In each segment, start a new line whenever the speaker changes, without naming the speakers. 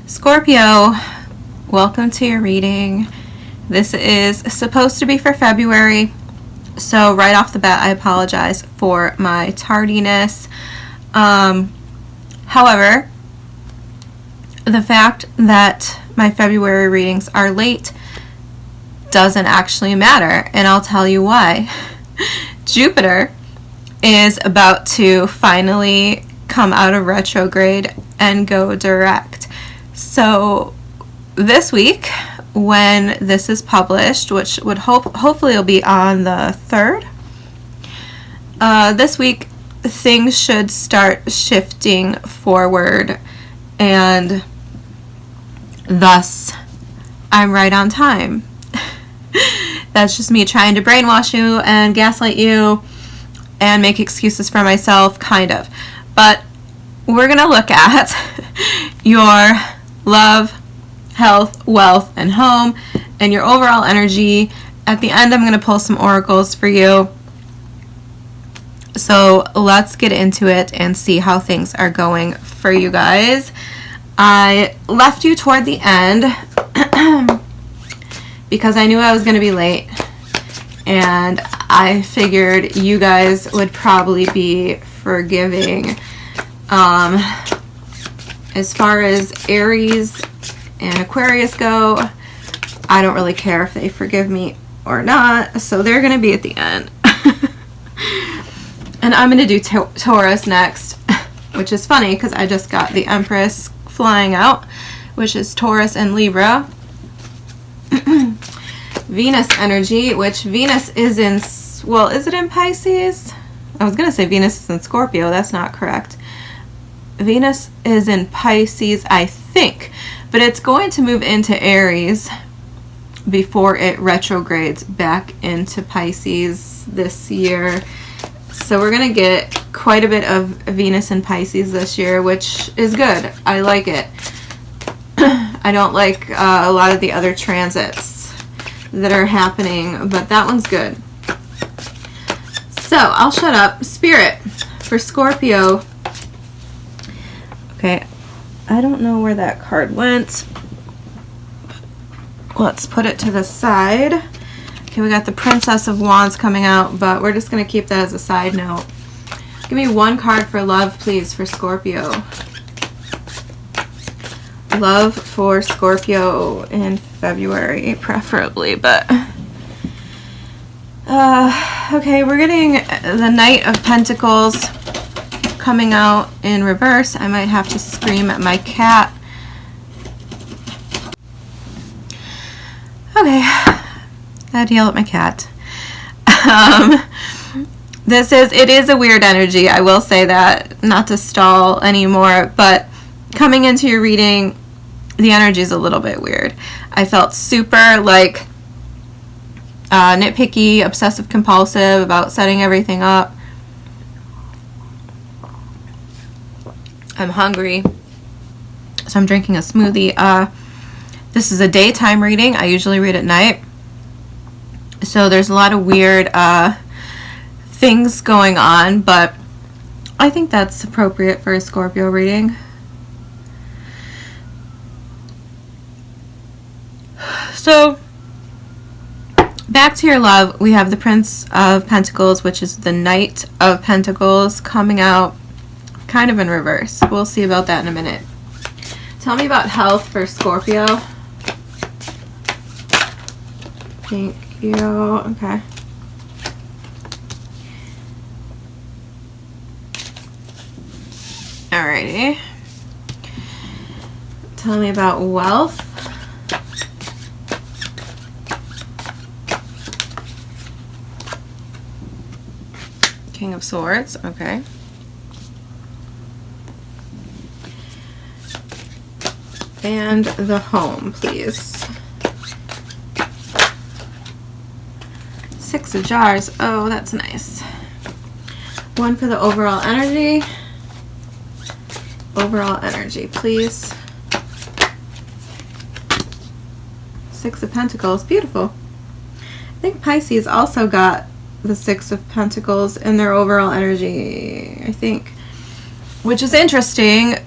Scorpio, welcome to your reading. This is supposed to be for February, so right off the bat I apologize for my tardiness. However, the fact that my February readings are late doesn't actually matter, and I'll tell you why. Jupiter is about to finally come out of retrograde and go direct. So this week, when this is published, which would hopefully will be on the 3rd, this week things should start shifting forward, and thus I'm right on time. That's just me trying to brainwash you and gaslight you and make excuses for myself, kind of. But we're going to look at your love, health, wealth, and home, and your overall energy. At the end, I'm going to pull some oracles for you. So let's get into it and see how things are going for you guys. I left you toward the end because I knew I was going to be late, and I figured you guys would probably be forgiving. As far as Aries and Aquarius go, I don't really care if they forgive me or not, so they're going to be at the end. And I'm going to do Taurus next, which is funny because I just got the Empress flying out, which is Taurus and Libra. Venus energy, which Venus is in, well, is it in Pisces? I was going to say Venus is in Scorpio. That's not correct. Venus is in Pisces, I think, but it's going to move into Aries before it retrogrades back into Pisces this year. So we're going to get quite a bit of Venus in Pisces this year, which is good. I like it. I don't like a lot of the other transits that are happening, but that one's good. So I'll shut up. Spirit for Scorpio. Okay, I don't know where that card went. Let's put it to the side. Okay, we got the Princess of Wands coming out, but we're just going to keep that as a side note. Give me one card for love, please, for Scorpio. Love for Scorpio in February, preferably, but... okay, we're getting the Knight of Pentacles coming out in reverse. I might have to scream at my cat. Okay, gotta yell at my cat. It is a weird energy, I will say that, not to stall anymore, but coming into your reading, the energy is a little bit weird. I felt super like nitpicky, obsessive compulsive about setting everything up. I'm hungry, so I'm drinking a smoothie. This is a daytime reading. I usually read at night, so there's a lot of weird things going on, but I think that's appropriate for a Scorpio reading. So back to your love, we have the Prince of Pentacles, which is the Knight of Pentacles, coming out kind of in reverse. We'll see about that in a minute. Tell me about health for Scorpio. Thank you. Okay. Alrighty. Tell me about wealth. King of Swords. Okay. And the home, please. Six of Jars. Oh, that's nice. One for the overall energy. Overall energy, please. Six of Pentacles. Beautiful. I think Pisces also got the Six of Pentacles in their overall energy, I think. Which is interesting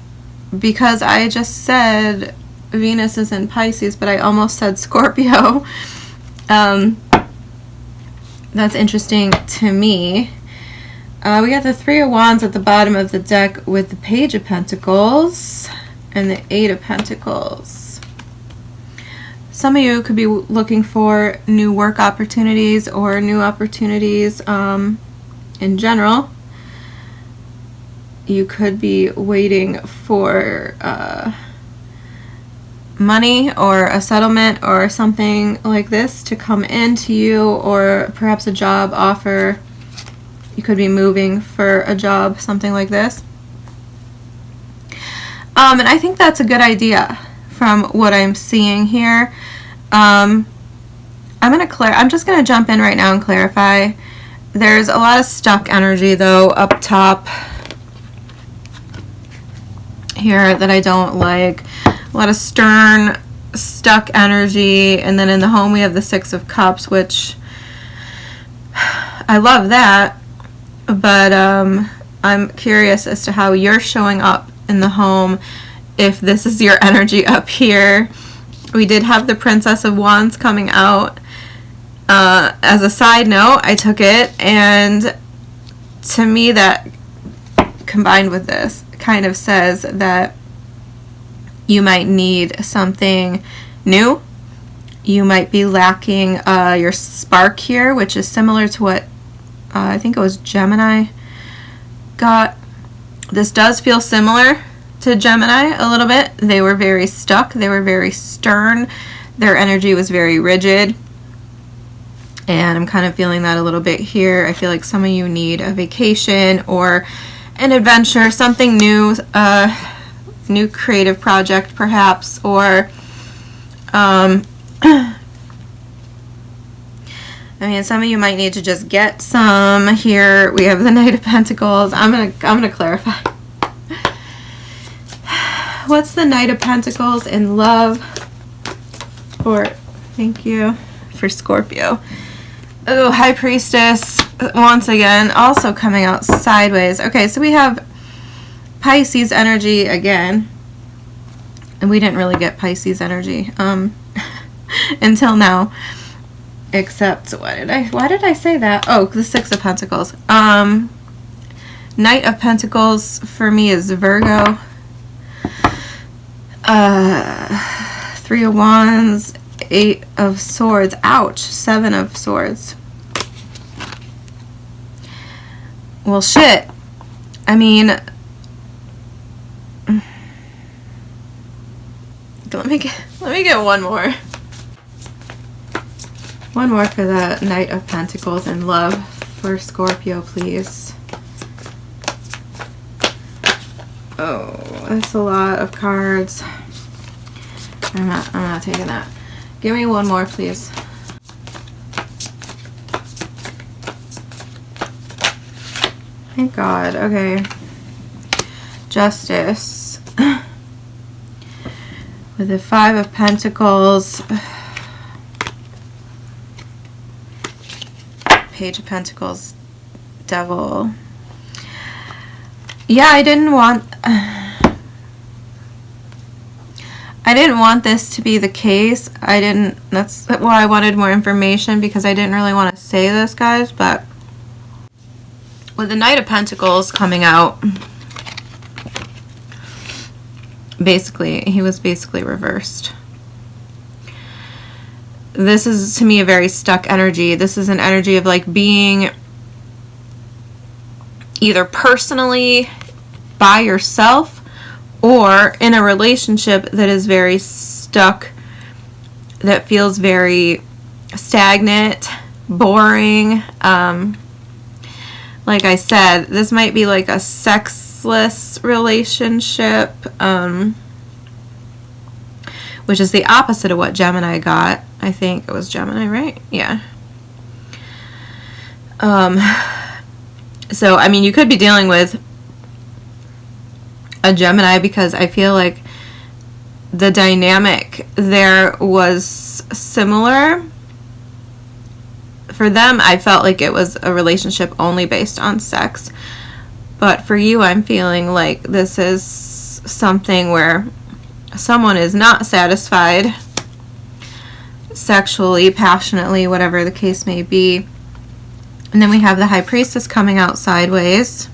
because I just said Venus is in Pisces, but I almost said Scorpio. That's interesting to me. We got the Three of Wands at the bottom of the deck with the Page of Pentacles and the Eight of Pentacles. Some of you could be looking for new work opportunities or new opportunities in general. You could be waiting for money or a settlement or something like this to come into you, or perhaps a job offer. You could be moving for a job, something like this. And I think that's a good idea from what I'm seeing here. I'm just gonna jump in right now and clarify. There's a lot of stuck energy though up top here that I don't like. A lot of stern, stuck energy, and then in the home we have the Six of Cups, which I love that, but I'm curious as to how you're showing up in the home if this is your energy up here. We did have the Princess of Wands coming out. As a side note, I took it, and to me that combined with this kind of says that you might need something new. You might be lacking your spark here, which is similar to what I think it was Gemini got. This does feel similar to Gemini a little bit. They were very stuck. They were very stern. Their energy was very rigid. And I'm kind of feeling that a little bit here. I feel like some of you need a vacation or an adventure, something new, new creative project perhaps, or I mean, some of you might need to just get some. Here we have the Knight of Pentacles. I'm gonna clarify. What's the Knight of Pentacles in love for, thank you, for Scorpio? Oh, High Priestess, once again, also coming out sideways. Okay, so we have Pisces energy again. And we didn't really get Pisces energy until now. Except, why did I say that? Oh, the Six of Pentacles. Knight of Pentacles for me is Virgo. Three of Wands, Eight of Swords. Ouch. Seven of Swords. Well, shit. I mean, let me get one more. One more for the Knight of Pentacles in love for Scorpio, please. Oh, that's a lot of cards. I'm not taking that. Give me one more, please. Thank God. Okay. Justice. With the Five of Pentacles. Page of Pentacles. Devil. Yeah, I didn't want this to be the case. That's why I wanted more information, because I didn't really want to say this, guys, but with the Knight of Pentacles coming out, he was basically reversed. This is, to me, a very stuck energy. This is an energy of like being either personally by yourself or in a relationship that is very stuck, that feels very stagnant, boring. Like I said, this might be like a sexless relationship, which is the opposite of what Gemini got. I think it was Gemini, right? Yeah. So, I mean, you could be dealing with a Gemini, because I feel like the dynamic there was similar. For them, I felt like it was a relationship only based on sex. But for you, I'm feeling like this is something where someone is not satisfied sexually, passionately, whatever the case may be. And then we have the High Priestess coming out sideways.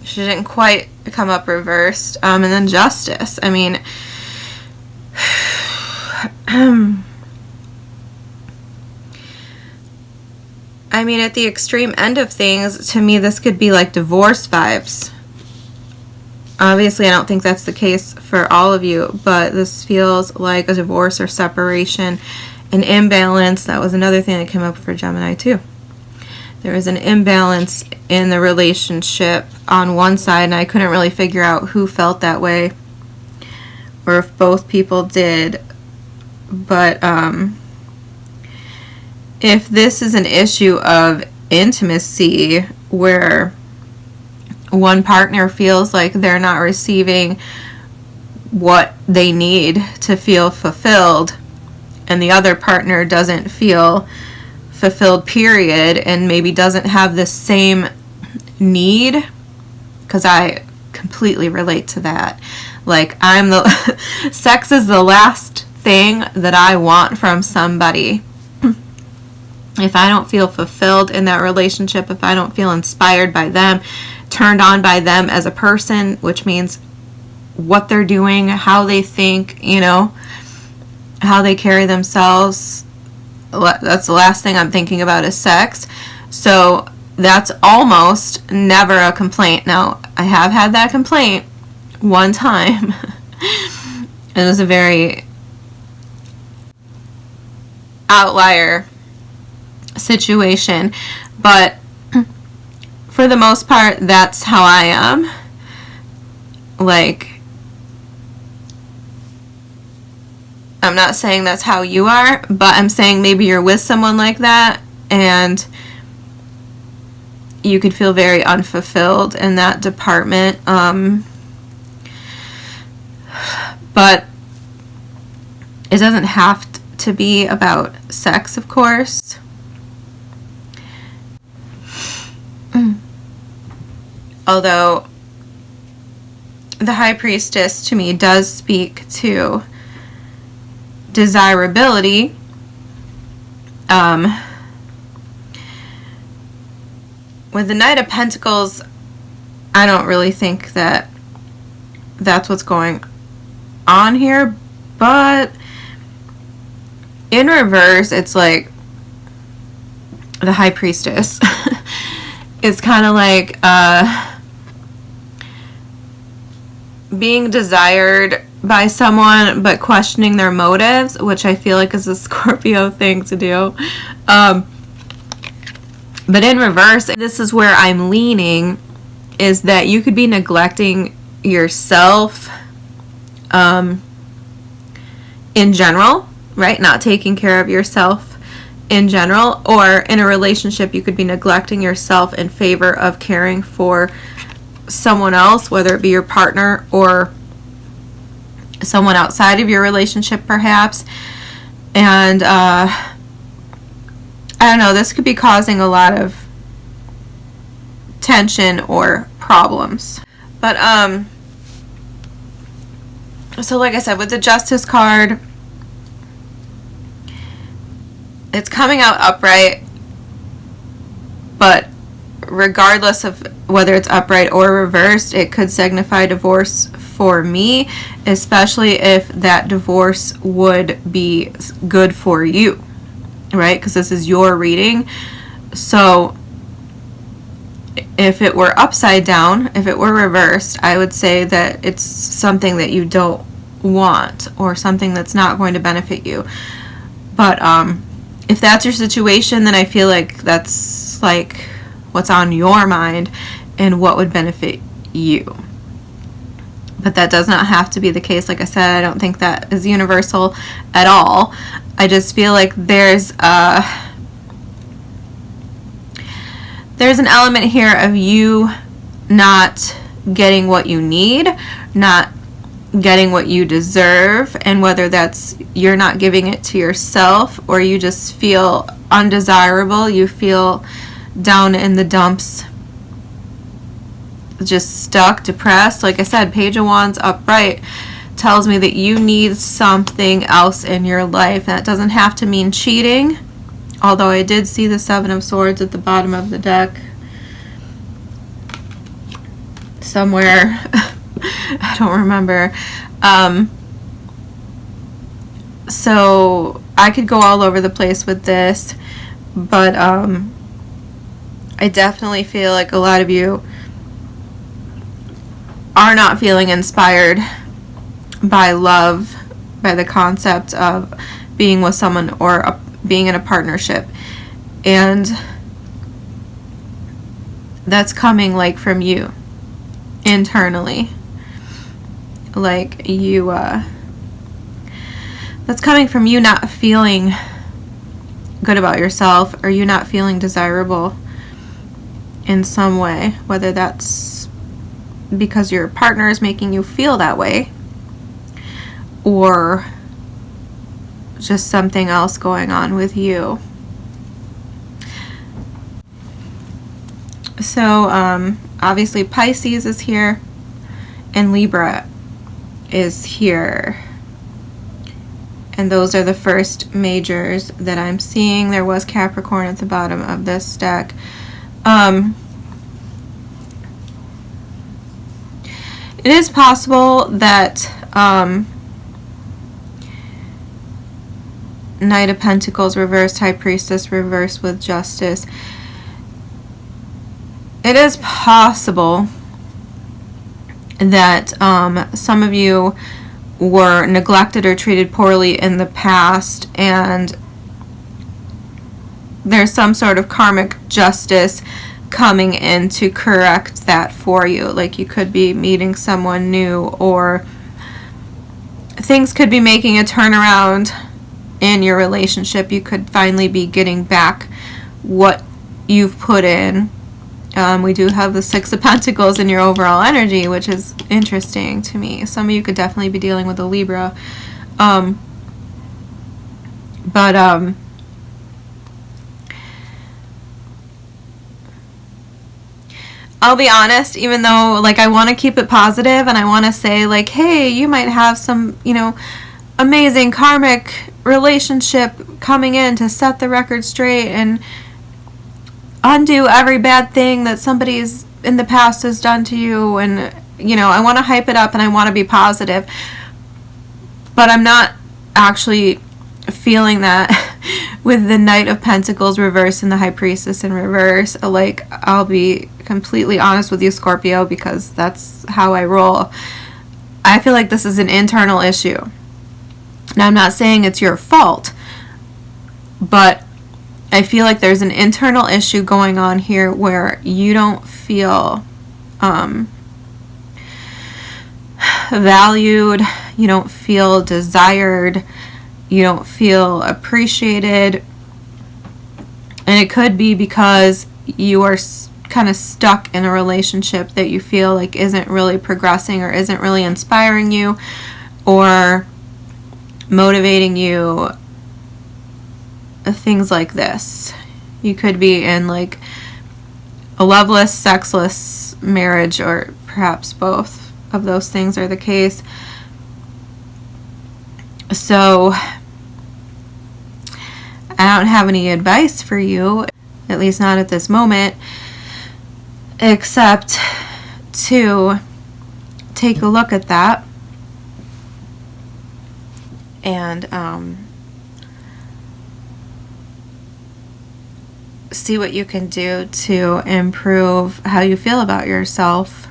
She didn't quite come up reversed. And then Justice. I mean, at the extreme end of things, to me, this could be like divorce vibes. Obviously, I don't think that's the case for all of you, but this feels like a divorce or separation, an imbalance. That was another thing that came up for Gemini, too. There was an imbalance in the relationship on one side, and I couldn't really figure out who felt that way or if both people did. But if this is an issue of intimacy where one partner feels like they're not receiving what they need to feel fulfilled, and the other partner doesn't feel fulfilled, period, and maybe doesn't have the same need, because I completely relate to that. Like, sex is the last thing that I want from somebody. If I don't feel fulfilled in that relationship, if I don't feel inspired by them, turned on by them as a person, which means what they're doing, how they think, how they carry themselves, that's the last thing I'm thinking about is sex. So that's almost never a complaint. Now, I have had that complaint one time. It was a very outlier situation, but for the most part, that's how I am. Like, I'm not saying that's how you are, but I'm saying maybe you're with someone like that and you could feel very unfulfilled in that department. But it doesn't have to be about sex, of course. Although the High Priestess to me does speak to desirability. With the Knight of Pentacles, I don't really think that that's what's going on here, but in reverse, it's like the High Priestess. It's kind of like being desired by someone but questioning their motives, which I feel like is a Scorpio thing to do. But in reverse, this is where I'm leaning, is that you could be neglecting yourself in general, right? Not taking care of yourself in general, or in a relationship you could be neglecting yourself in favor of caring for someone else, whether it be your partner or someone outside of your relationship perhaps. And I don't know, this could be causing a lot of tension or problems. But so like I said, with the Justice card, it's coming out upright, but regardless of whether it's upright or reversed, it could signify divorce for me, especially if that divorce would be good for you, right? Because this is your reading. So if it were upside down, if it were reversed, I would say that it's something that you don't want or something that's not going to benefit you. But if that's your situation, then I feel like that's like what's on your mind and what would benefit you. But that does not have to be the case. Like I said, I don't think that is universal at all. I just feel like there's an element here of you not getting what you need, not getting what you deserve, and whether that's you're not giving it to yourself or you just feel undesirable, you feel down in the dumps just stuck, depressed. Like I said, Page of Wands upright tells me that you need something else in your life. That doesn't have to mean cheating, although I did see the Seven of Swords at the bottom of the deck somewhere. I don't remember. So I could go all over the place with this, but I definitely feel like a lot of you are not feeling inspired by love, by the concept of being with someone or being in a partnership. And that's coming like from you internally. Like you, that's coming from you not feeling good about yourself, or you not feeling desirable in some way, whether that's because your partner is making you feel that way, or just something else going on with you. So obviously Pisces is here and Libra is here, and those are the first majors that I'm seeing. There was Capricorn at the bottom of this deck. It is possible that Knight of Pentacles reversed, High Priestess reversed with Justice. It is possible that some of you were neglected or treated poorly in the past, and there's some sort of karmic justice coming in to correct that for you. Like you could be meeting someone new, or things could be making a turnaround in your relationship. You could finally be getting back what you've put in. We do have the Six of Pentacles in your overall energy, which is interesting to me. Some of you could definitely be dealing with a Libra. I'll be honest, even though like I want to keep it positive and I want to say like, hey, you might have some, amazing karmic relationship coming in to set the record straight and undo every bad thing that somebody's in the past has done to you, and I want to hype it up and I want to be positive, but I'm not actually feeling that with the Knight of Pentacles reverse and the High Priestess in reverse. Like, I'll be completely honest with you, Scorpio, because that's how I roll. I feel like this is an internal issue. Now, I'm not saying it's your fault, but I feel like there's an internal issue going on here where you don't feel valued, you don't feel desired, you don't feel appreciated. And it could be because you are kind of stuck in a relationship that you feel like isn't really progressing or isn't really inspiring you or motivating you. Things like this. You could be in like a loveless, sexless marriage, or perhaps both of those things are the case. So I don't have any advice for you, at least not at this moment, except to take a look at that and see what you can do to improve how you feel about yourself.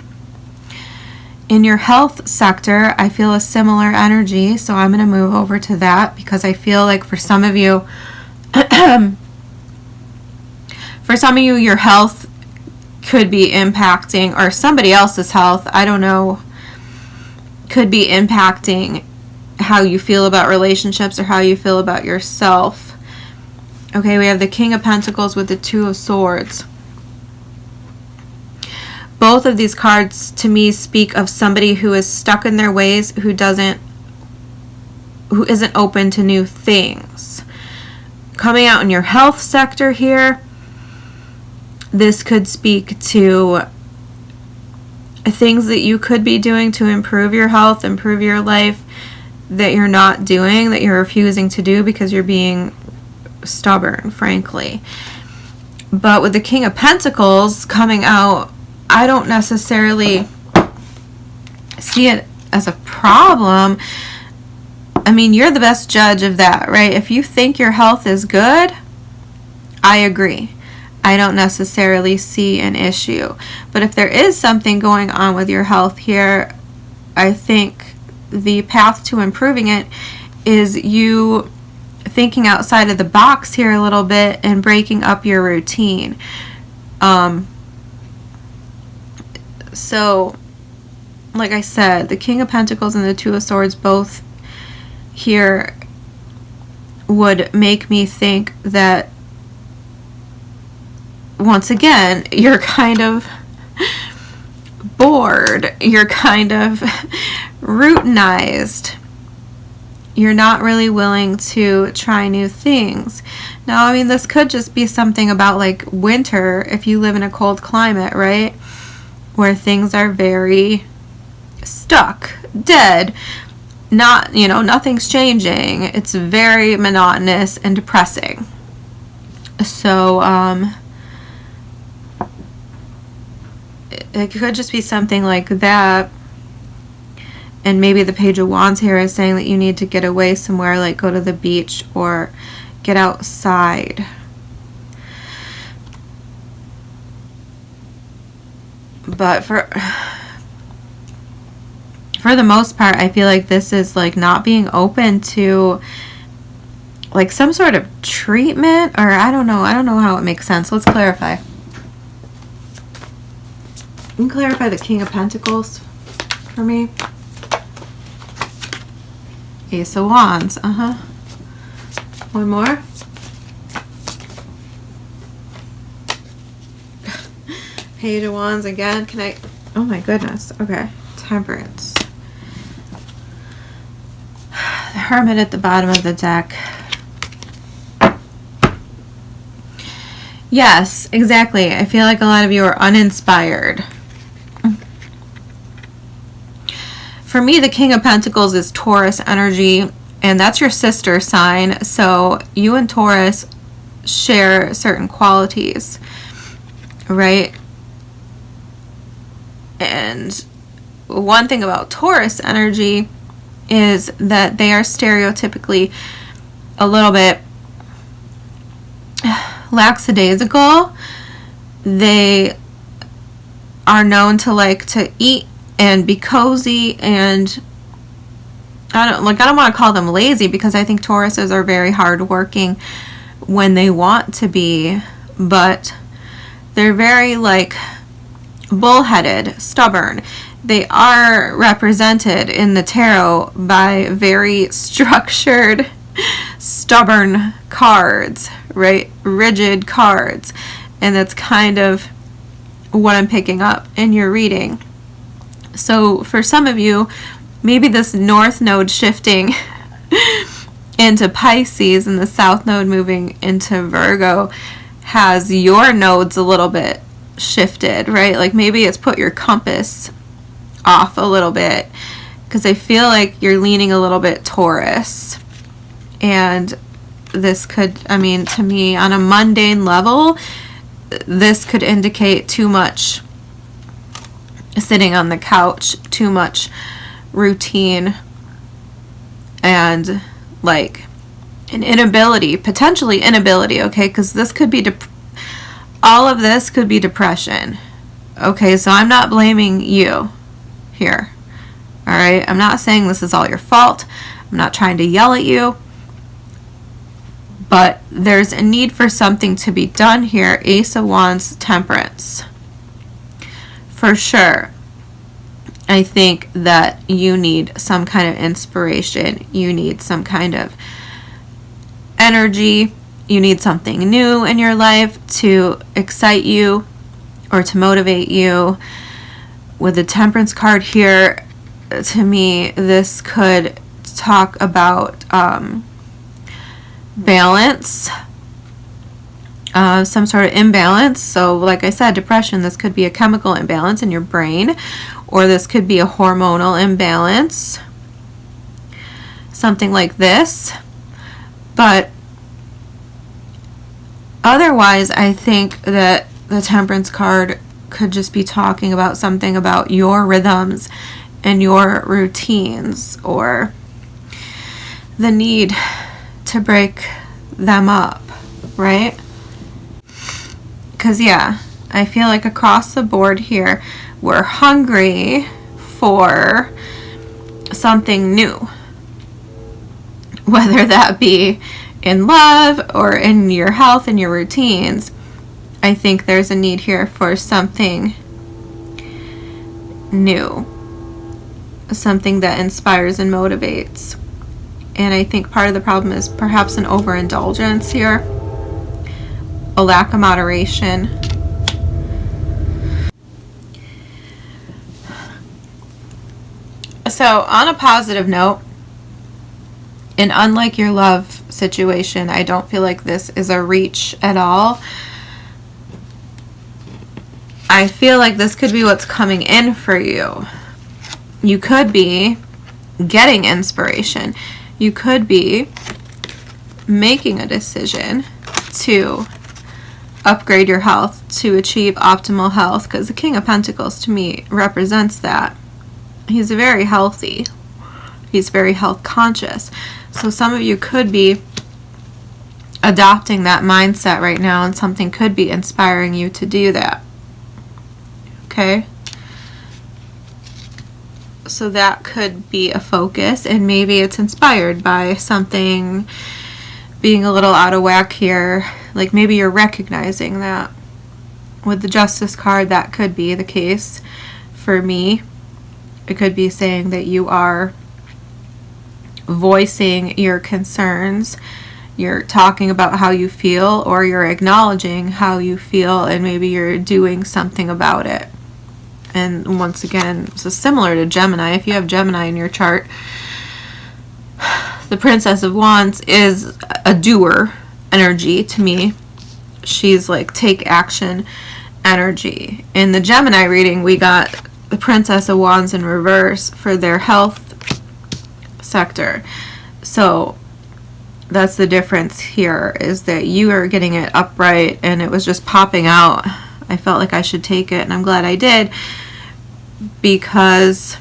In your health sector, I feel a similar energy, so I'm going to move over to that because I feel like for some of you, your health could be impacting, or somebody else's health, I don't know, could be impacting how you feel about relationships or how you feel about yourself. Okay, we have the King of Pentacles with the Two of Swords. Both of these cards to me speak of somebody who is stuck in their ways, who isn't open to new things. Coming out in your health sector here, this could speak to things that you could be doing to improve your health, improve your life, that you're not doing, that you're refusing to do because you're being stubborn, frankly. But with the King of Pentacles coming out, I don't necessarily see it as a problem. I mean, you're the best judge of that, right? If you think your health is good, I agree. I don't necessarily see an issue. But if there is something going on with your health here, I think the path to improving it is you thinking outside of the box here a little bit and breaking up your routine. So, like I said, the King of Pentacles and the Two of Swords both here would make me think that, once again, you're kind of bored. You're kind of routinized. You're not really willing to try new things. Now, I mean, this could just be something about like winter if you live in a cold climate, right? Where things are very stuck, dead, not, you know, nothing's changing. It's very monotonous and depressing. So, it could just be something like that. And maybe the Page of Wands here is saying that you need to get away somewhere, like go to the beach or get outside. But for the most part, I feel like this is like not being open to like some sort of treatment, or I don't know how it makes sense. Let's clarify. You can clarify the King of Pentacles for me. Ace of Wands. One more. Page of Wands again. Can I? Oh my goodness. Okay. Temperance. The Hermit at the bottom of the deck. Yes, exactly. I feel like a lot of you are uninspired. For me, the King of Pentacles is Taurus energy, and that's your sister sign. So you and Taurus share certain qualities, right? And one thing about Taurus energy is that they are stereotypically a little bit lackadaisical. They are known to like to eat and be cozy, and I don't want to call them lazy, because I think Tauruses are very hardworking when they want to be, but they're very like bullheaded, stubborn. They are represented in the tarot by very structured, stubborn cards, right? Rigid cards. And that's kind of what I'm picking up in your reading. So for some of you, maybe this North Node shifting into Pisces and the South Node moving into Virgo has your nodes a little bit shifted, right? Like maybe it's put your compass off a little bit, because I feel like you're leaning a little bit Taurus. And this could, I mean, to me, on a mundane level, this could indicate too much sitting on the couch, too much routine, and like an inability, potentially inability, okay? Because this could be, all of this could be depression, okay? So I'm not blaming you here, all right? I'm not saying this is all your fault. I'm not trying to yell at you, but there's a need for something to be done here. Ace of Wands, Temperance. For sure, I think that you need some kind of inspiration. You need some kind of energy. You need something new in your life to excite you or to motivate you. With the Temperance card here, to me, this could talk about balance, some sort of imbalance. So like I said, depression, this could be a chemical imbalance in your brain, or this could be a hormonal imbalance, something like this. But otherwise, I think that the Temperance card could just be talking about something about your rhythms and your routines, or the need to break them up, right? Because, yeah, I feel like across the board here, we're hungry for something new. Whether that be in love or in your health and your routines, I think there's a need here for something new. Something that inspires and motivates. And I think part of the problem is perhaps an overindulgence here. A lack of moderation. So, on a positive note, and unlike your love situation, I don't feel like this is a reach at all. I feel like this could be what's coming in for you. You could be getting inspiration. You could be making a decision to upgrade your health, to achieve optimal health, because the King of Pentacles to me represents that. He's very healthy. He's very health conscious. So some of you could be adopting that mindset right now, and something could be inspiring you to do that. Okay? So that could be a focus, and maybe it's inspired by something being a little out of whack here. Like maybe you're recognizing that. With the Justice card, that could be the case for me. It could be saying that you are voicing your concerns, you're talking about how you feel, or you're acknowledging how you feel, and maybe you're doing something about it. And once again, this is similar to Gemini. If you have Gemini in your chart, the Princess of Wands is a doer energy to me. She's like take action energy. In the Gemini reading, we got the Princess of Wands in reverse for their health sector. So that's the difference here, is that you are getting it upright, and it was just popping out. I felt like I should take it, and I'm glad I did, because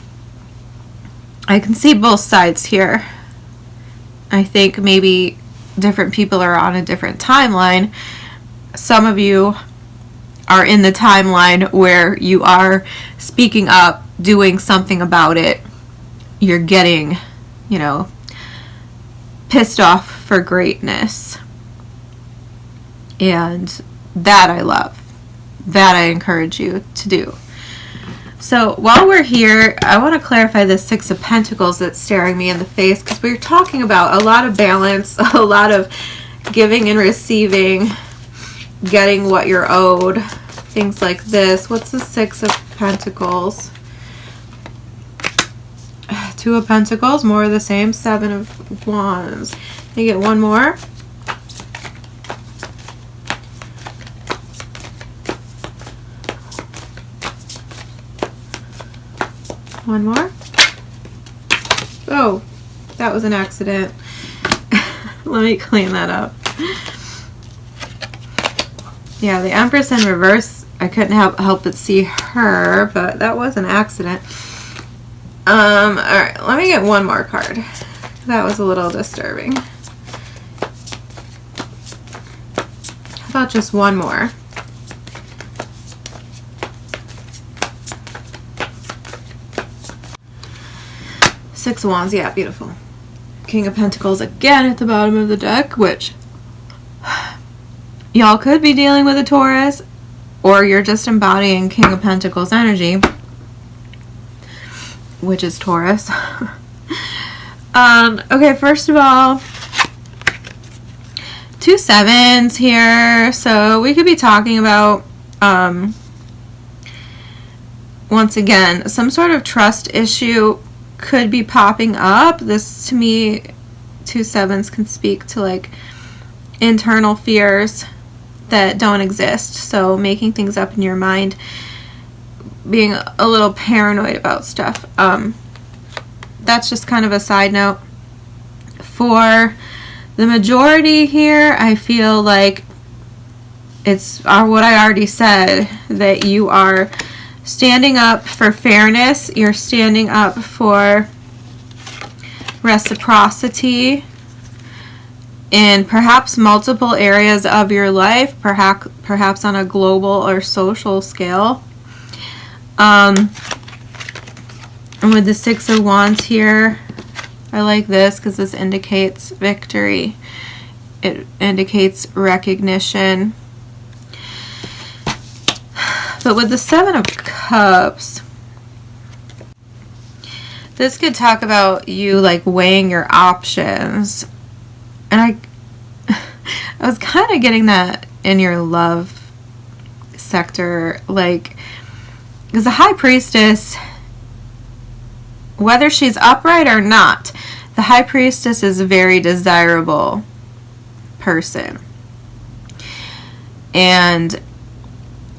I can see both sides here. I think maybe different people are on a different timeline. Some of you are in the timeline where you are speaking up, doing something about it. You're getting, pissed off for greatness. And that I love. That I encourage you to do. So while we're here, I want to clarify this Six of Pentacles that's staring me in the face, because we're talking about a lot of balance, a lot of giving and receiving, getting what you're owed, things like this. What's the Six of Pentacles? Two of Pentacles, more of the same. Seven of Wands. Can you get one more? One more. Oh, that was an accident. Let me clean that up. Yeah, the Empress in reverse, I couldn't help but see her, but that was an accident. Alright, let me get one more card. That was a little disturbing. How about just one more? Six of Wands, yeah, beautiful. King of Pentacles again at the bottom of the deck, which y'all could be dealing with a Taurus, or you're just embodying King of Pentacles energy, which is Taurus. Okay, first of all, 2 sevens here, so we could be talking about once again some sort of trust issue could be popping up. This, to me, 2 sevens can speak to like internal fears, that don't exist. So making things up in your mind, being a little paranoid about stuff. That's just kind of a side note. For the majority here, I feel like it's what I already said, that you are standing up for fairness, you're standing up for reciprocity in perhaps multiple areas of your life, perhaps on a global or social scale. And with the Six of Wands here, I like this because this indicates victory. It indicates recognition. But with the Seven of Cups, this could talk about you like weighing your options. And I was kind of getting that in your love sector, like, because the High Priestess, whether she's upright or not, the High Priestess is a very desirable person. And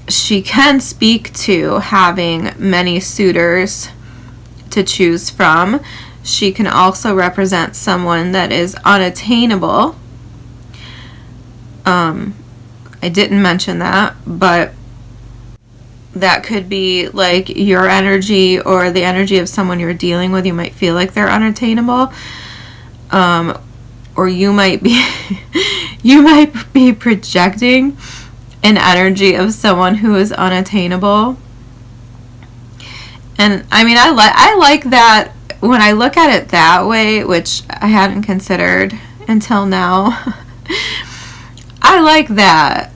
she can speak to having many suitors to choose from. She can also represent someone that is unattainable. I didn't mention that, but that could be like your energy or the energy of someone you're dealing with. You might feel like they're unattainable, or you might be projecting an energy of someone who is unattainable. And I mean, I like that when I look at it that way, which I hadn't considered until now. I like that.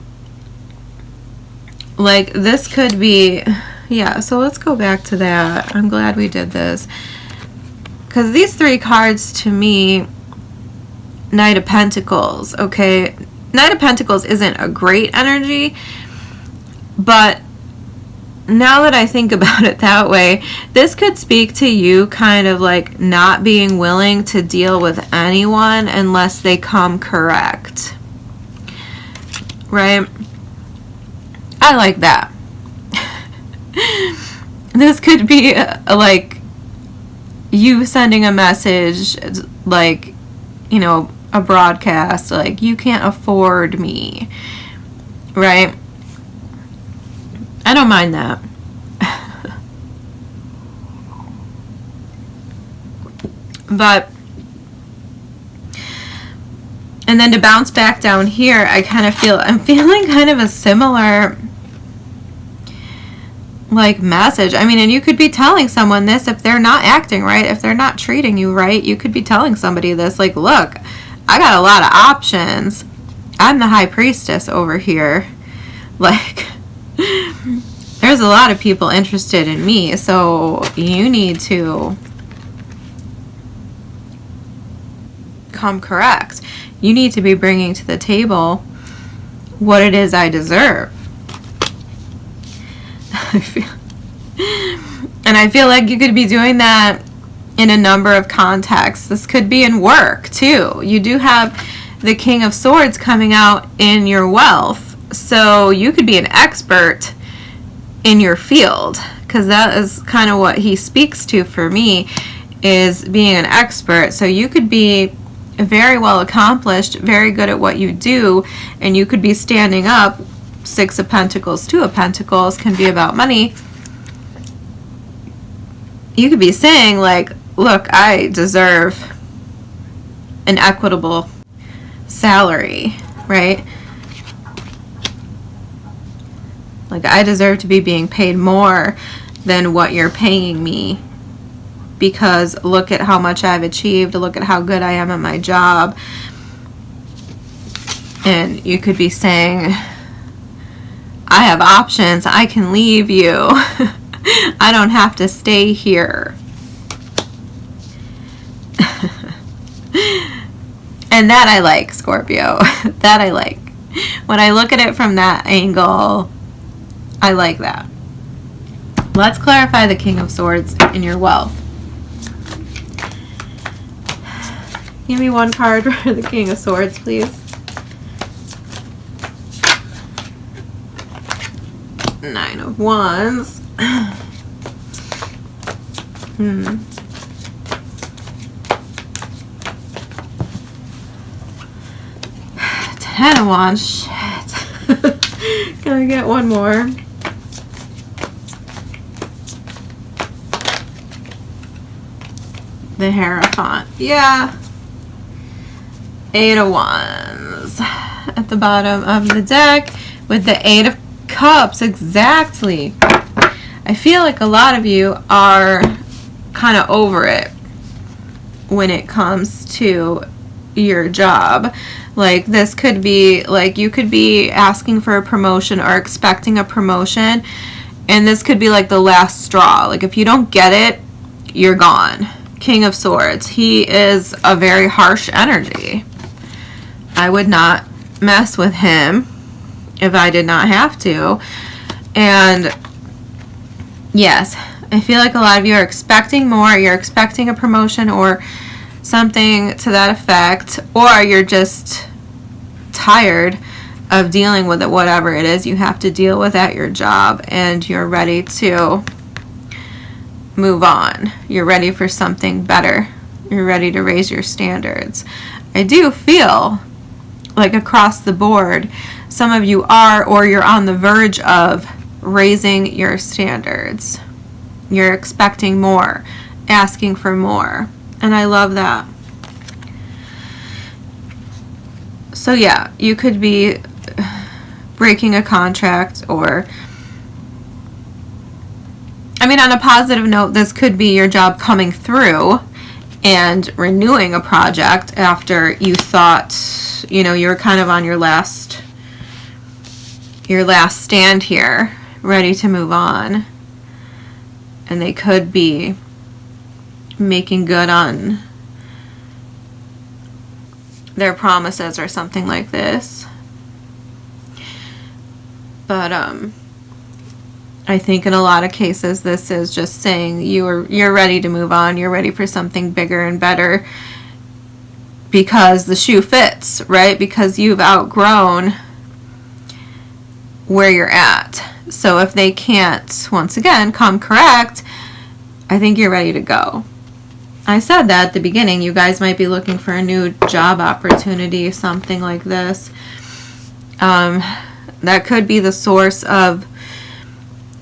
Like, this could be, yeah, so let's go back to that. I'm glad we did this. Because these three cards, to me, Knight of Pentacles, okay? Knight of Pentacles isn't a great energy, but now that I think about it that way, this could speak to you kind of like not being willing to deal with anyone unless they come correct. Right? I like that. This could be like you sending a message, like, you know, a broadcast, like, you can't afford me. Right? I don't mind that. But, and then to bounce back down here, I kind of feel, I'm feeling kind of a similar, like, message. I mean, and you could be telling someone this if they're not acting right, if they're not treating you right. You could be telling somebody this, like, look, I got a lot of options. I'm the High Priestess over here. Like, there's a lot of people interested in me, so you need to come correct. You need to be bringing to the table what it is I deserve. And I feel like you could be doing that in a number of contexts. This could be in work too. You do have the King of Swords coming out in your wealth, so you could be an expert in your field, because that is kind of what he speaks to for me, is being an expert. So you could be very well accomplished, very good at what you do, and you could be standing up. Six of Pentacles, Two of Pentacles can be about money. You could be saying, like, look, I deserve an equitable salary, right? Like, I deserve to be being paid more than what you're paying me, because look at how much I've achieved, look at how good I am at my job. And you could be saying, I have options, I can leave you. I don't have to stay here. And that I like, Scorpio. That I like. When I look at it from that angle, I like that. Let's clarify the King of Swords in your wealth. Give me one card for the King of Swords, please. Nine of Wands. 10 of Wands. Shit. Gonna get one more. The Hierophant. Yeah. 8 of Wands at the bottom of the deck with the 8 of Cups. Exactly. I feel like a lot of you are kind of over it when it comes to your job. Like, this could be like you could be asking for a promotion or expecting a promotion, and this could be like the last straw. Like, if you don't get it, you're gone. King of Swords. He is a very harsh energy. I would not mess with him if I did not have to. And yes, I feel like a lot of you are expecting more. You're expecting a promotion or something to that effect, or you're just tired of dealing with it, whatever it is you have to deal with at your job, and you're ready to move on. You're ready for something better. You're ready to raise your standards. I do feel like across the board, some of you are, or you're on the verge of raising your standards. You're expecting more, asking for more. And I love that. So yeah, you could be breaking a contract, or, I mean, on a positive note, this could be your job coming through and renewing a project after you thought, you know, you were kind of on your last stand here, ready to move on. And they could be making good on their promises or something like this. But I think in a lot of cases this is just saying you're ready to move on. You're ready for something bigger and better because the shoe fits, right? Because you've outgrown where you're at. So if they can't, once again, come correct, I think you're ready to go. I said that at the beginning. You guys might be looking for a new job opportunity, something like this. That could be the source of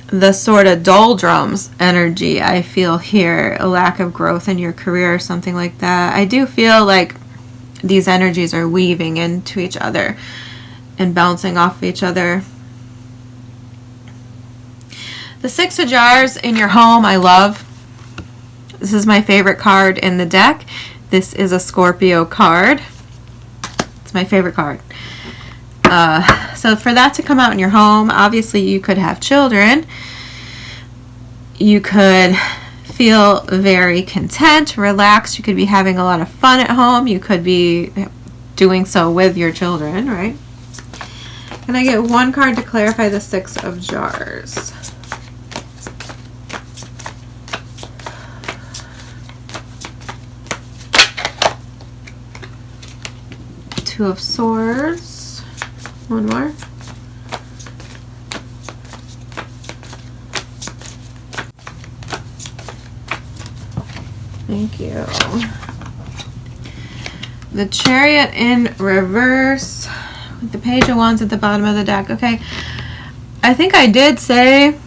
the sort of doldrums energy I feel here, a lack of growth in your career or something like that. I do feel like these energies are weaving into each other and bouncing off each other. The Six of Jars in your home, I love. This is my favorite card in the deck. This is a Scorpio card. It's my favorite card. So for that to come out in your home, obviously you could have children. You could feel very content, relaxed. You could be having a lot of fun at home. You could be doing so with your children, right? Can I get one card to clarify the Six of Jars? Two of Swords. One more. Thank you. The Chariot in reverse with the Page of Wands at the bottom of the deck. Okay. I think I did say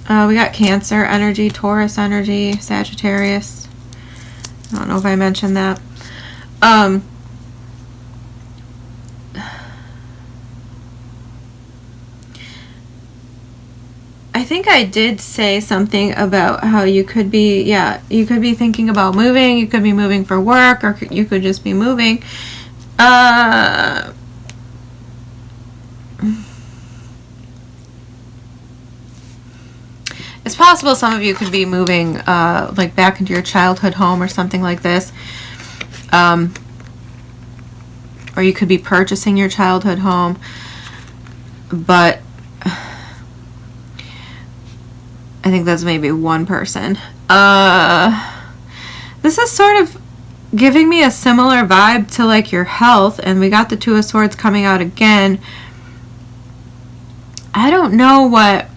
we got Cancer energy, Taurus energy, Sagittarius. I don't know if I mentioned that. I think I did say something about how you could be, you could be thinking about moving, you could be moving for work, or you could just be moving. It's possible some of you could be moving like back into your childhood home or something like this. Or you could be purchasing your childhood home. But I think that's maybe one person. This is sort of giving me a similar vibe to like your health, and we got the Two of Swords coming out again. I don't know what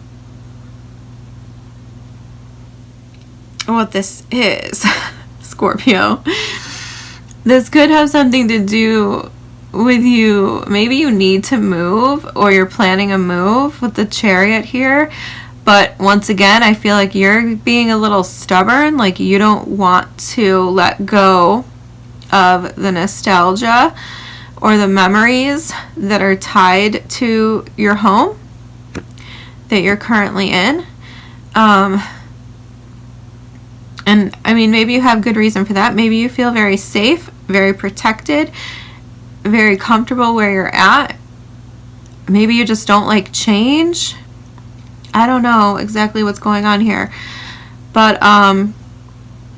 this is, Scorpio. This could have something to do with you. Maybe you need to move, or you're planning a move with the Chariot here. But once again, I feel like you're being a little stubborn, like you don't want to let go of the nostalgia or the memories that are tied to your home that you're currently in. And I mean, maybe you have good reason for that. Maybe you feel very safe, very protected, very comfortable where you're at. Maybe you just don't like change. I don't know exactly what's going on here. But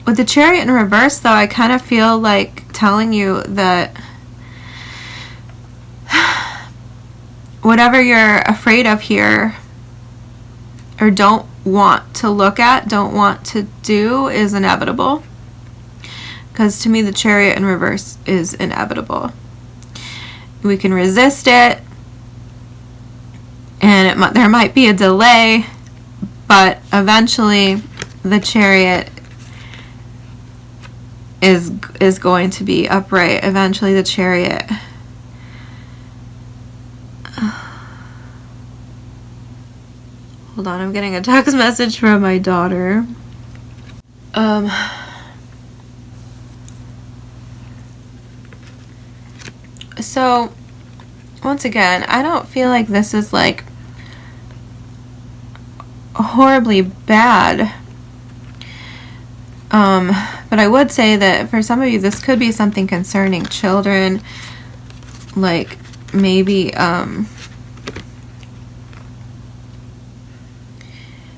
with the Chariot in reverse, though, I kind of feel like telling you that whatever you're afraid of here, or don't want to look at, don't want to do, is inevitable. Because to me, the Chariot in reverse is inevitable. We can resist it, and there might be a delay, but eventually the Chariot is going to be upright. Eventually the Chariot hold on, I'm getting a text message from my daughter. So once again, I don't feel like this is like horribly bad. But I would say that for some of you, this could be something concerning children. Like maybe,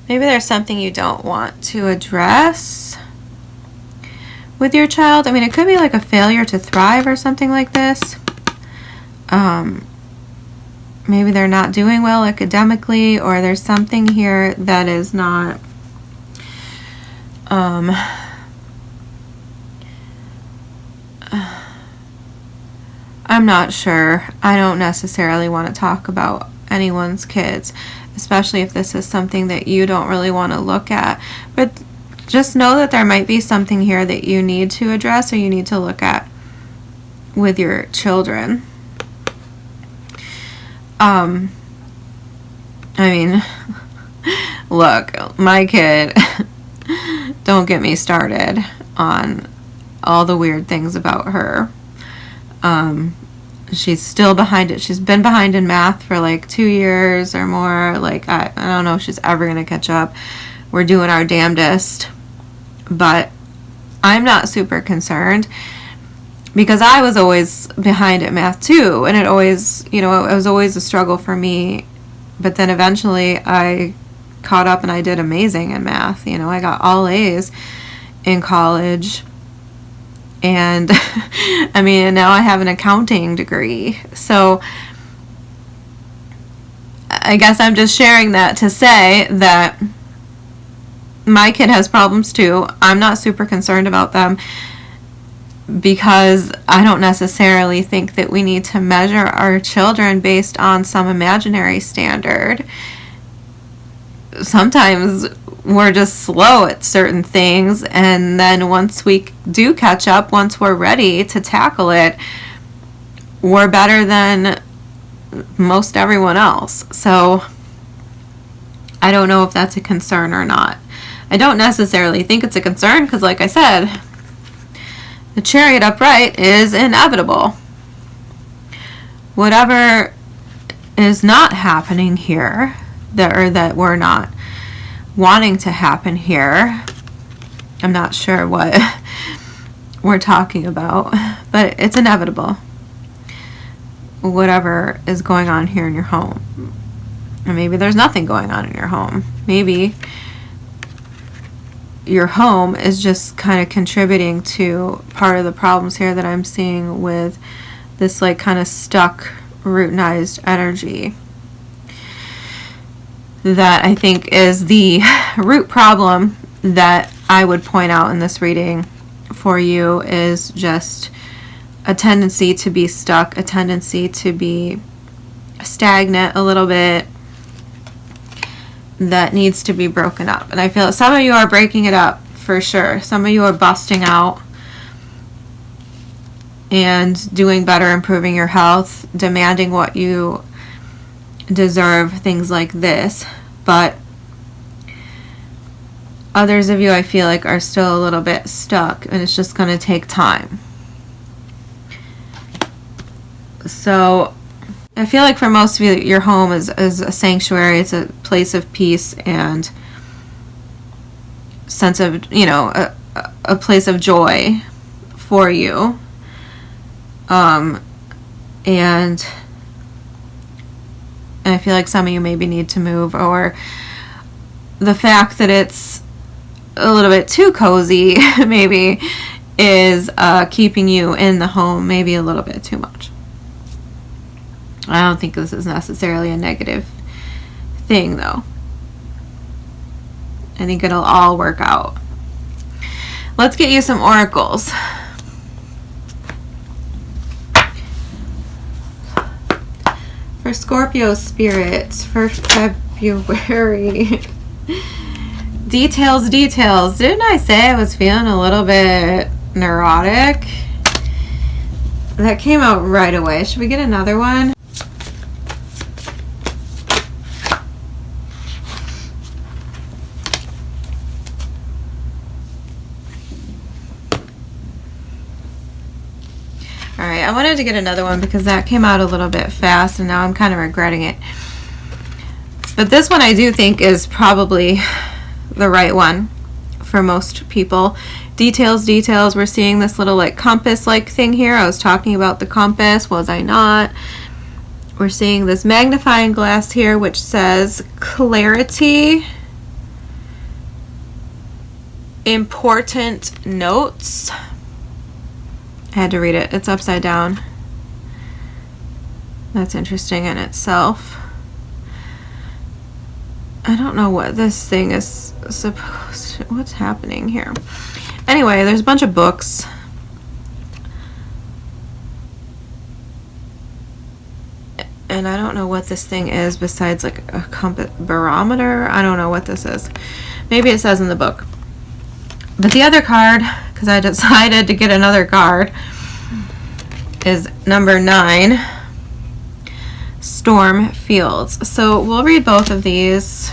maybe there's something you don't want to address with your child. I mean, it could be like a failure to thrive or something like this. Maybe they're not doing well academically, or there's something here that is not I'm not sure. I don't necessarily want to talk about anyone's kids, especially if this is something that you don't really want to look at. But just know that there might be something here that you need to address, or you need to look at with your children. I mean, look, my kid, don't get me started on all the weird things about her. She's still behind it. She's been behind in math for like 2 years or more. Like, I don't know if she's ever going to catch up. We're doing our damnedest. But I'm not super concerned, because I was always behind at math too. And it always, you know, it was always a struggle for me. But then eventually I caught up and I did amazing in math. You know, I got all A's in college. And I mean, now I have an accounting degree. So I guess I'm just sharing that to say that my kid has problems too. I'm not super concerned about them, because I don't necessarily think that we need to measure our children based on some imaginary standard. Sometimes we're just slow at certain things, and then once we do catch up, once we're ready to tackle it, we're better than most everyone else. So I don't know if that's a concern or not. I don't necessarily think it's a concern, because like I said, the Chariot upright is inevitable. Whatever is not happening here, that we're not wanting to happen here, I'm not sure what we're talking about, but it's inevitable. Whatever is going on here in your home. Or maybe there's nothing going on in your home. Maybe your home is just kind of contributing to part of the problems here that I'm seeing with this like kind of stuck, routinized energy. That I think is the root problem that I would point out in this reading for you, is just a tendency to be stuck, a tendency to be stagnant a little bit, that needs to be broken up. And I feel some of you are breaking it up for sure. Some of you are busting out and doing better, improving your health, demanding what you deserve, things like this. But others of you, I feel like, are still a little bit stuck, and it's just going to take time. So I feel like for most of you, your home is a sanctuary. It's a place of peace and sense of, you know, a place of joy for you. And I feel like some of you maybe need to move, or the fact that it's a little bit too cozy maybe is keeping you in the home maybe a little bit too much. I don't think this is necessarily a negative thing, though. I think it'll all work out. Let's get you some oracles. For Scorpio spirits for February. Details. Didn't I say I was feeling a little bit neurotic? That came out right away. Should we get another one? Alright, I wanted to get another one because that came out a little bit fast and now I'm kind of regretting it. But this one I do think is probably the right one for most people. Details. We're seeing this little like compass-like thing here. I was talking about the compass, was I not? We're seeing this magnifying glass here which says clarity, important notes. I had to read it. It's upside down. That's interesting in itself. I don't know what this thing is supposed to... What's happening here? Anyway, there's a bunch of books. And I don't know what this thing is besides like a compass barometer. I don't know what this is. Maybe it says in the book. But the other card, because I decided to get another card, is number 9, Storm Fields. So we'll read both of these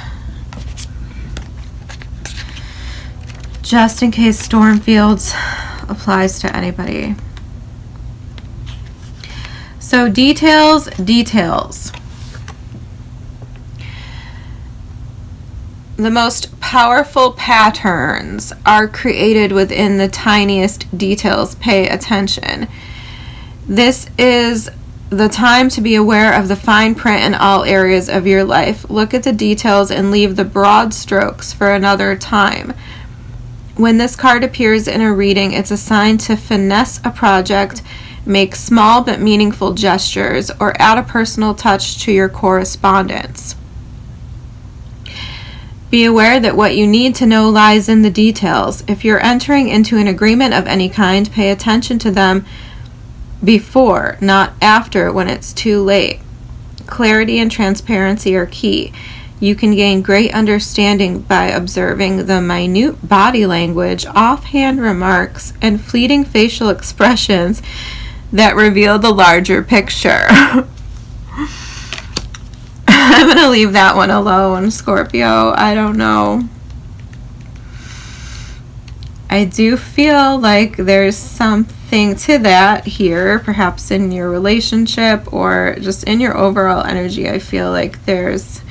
just in case Storm Fields applies to anybody. So details. The most powerful patterns are created within the tiniest details. Pay attention. This is the time to be aware of the fine print in all areas of your life. Look at the details and leave the broad strokes for another time. When this card appears in a reading, it's a sign to finesse a project, make small but meaningful gestures, or add a personal touch to your correspondence. Be aware that what you need to know lies in the details. If you're entering into an agreement of any kind, pay attention to them before, not after, when it's too late. Clarity and transparency are key. You can gain great understanding by observing the minute body language, offhand remarks, and fleeting facial expressions that reveal the larger picture. I'm going to leave that one alone, Scorpio. I don't know. I do feel like there's something to that here, perhaps in your relationship or just in your overall energy. I feel like there's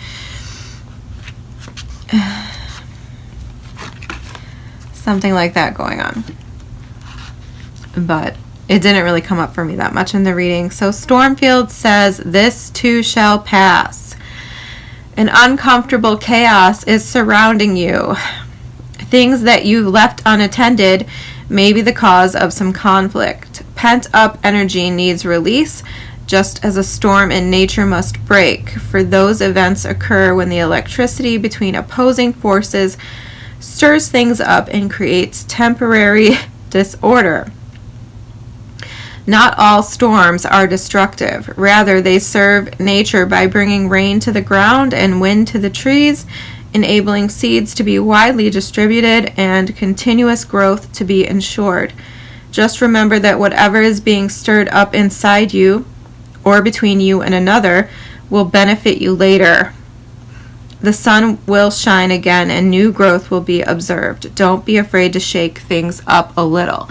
something like that going on. But it didn't really come up for me that much in the reading. So Stormfield says, this too shall pass. An uncomfortable chaos is surrounding you. Things that you've left unattended may be the cause of some conflict. Pent-up energy needs release, just as a storm in nature must break. For those events occur when the electricity between opposing forces stirs things up and creates temporary disorder. Not all storms are destructive. Rather, they serve nature by bringing rain to the ground and wind to the trees enabling seeds to be widely distributed and continuous growth to be ensured. Just remember that whatever is being stirred up inside you or between you and another will benefit you later. The sun will shine again and new growth will be observed. Don't be afraid to shake things up a little.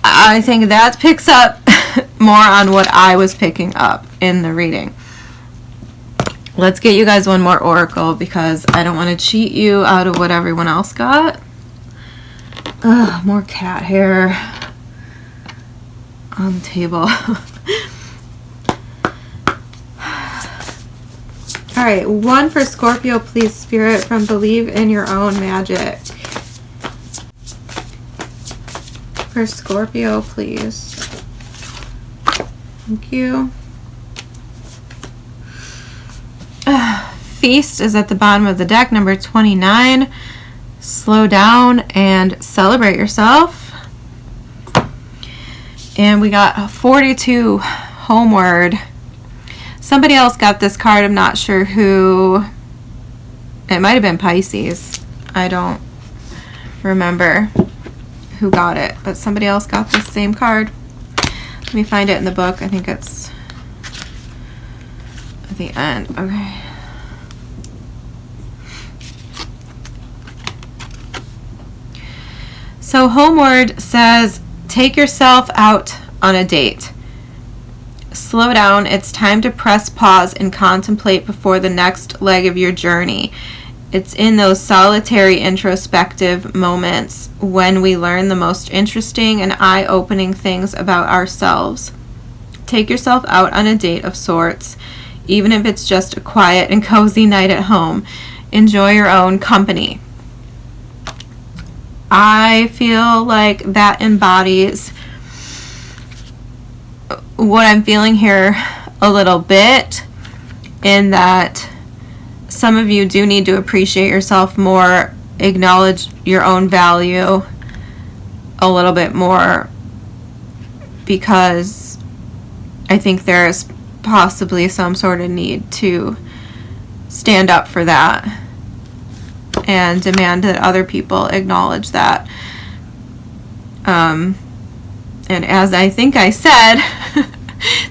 I think that picks up more on what I was picking up in the reading. Let's get you guys one more oracle because I don't want to cheat you out of what everyone else got. Ugh, more cat hair on the table. All right, one for Scorpio, please, Spirit, from Believe in Your Own Magic. For Scorpio, please. Thank you. Feast is at the bottom of the deck, number 29. Slow down and celebrate yourself. And we got 42, Homeward. Somebody else got this card. I'm not sure who. It might have been Pisces. I don't remember who got it, but somebody else got this same card. Let me find it in the book. I think it's at the end. Okay. So Homeward says, take yourself out on a date. Slow down. It's time to press pause and contemplate before the next leg of your journey. It's in those solitary introspective moments when we learn the most interesting and eye-opening things about ourselves. Take yourself out on a date of sorts, even if it's just a quiet and cozy night at home. Enjoy your own company. I feel like that embodies what I'm feeling here a little bit, in that some of you do need to appreciate yourself more, acknowledge your own value a little bit more, because I think there's possibly some sort of need to stand up for that and demand that other people acknowledge that. And as I think I said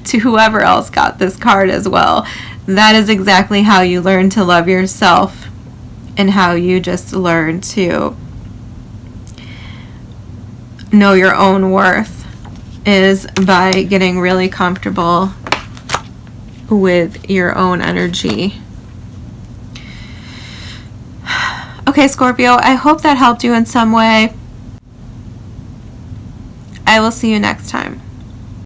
to whoever else got this card as well, that is exactly how you learn to love yourself and how you just learn to know your own worth, is by getting really comfortable with your own energy. Okay, Scorpio, I hope that helped you in some way. I will see you next time.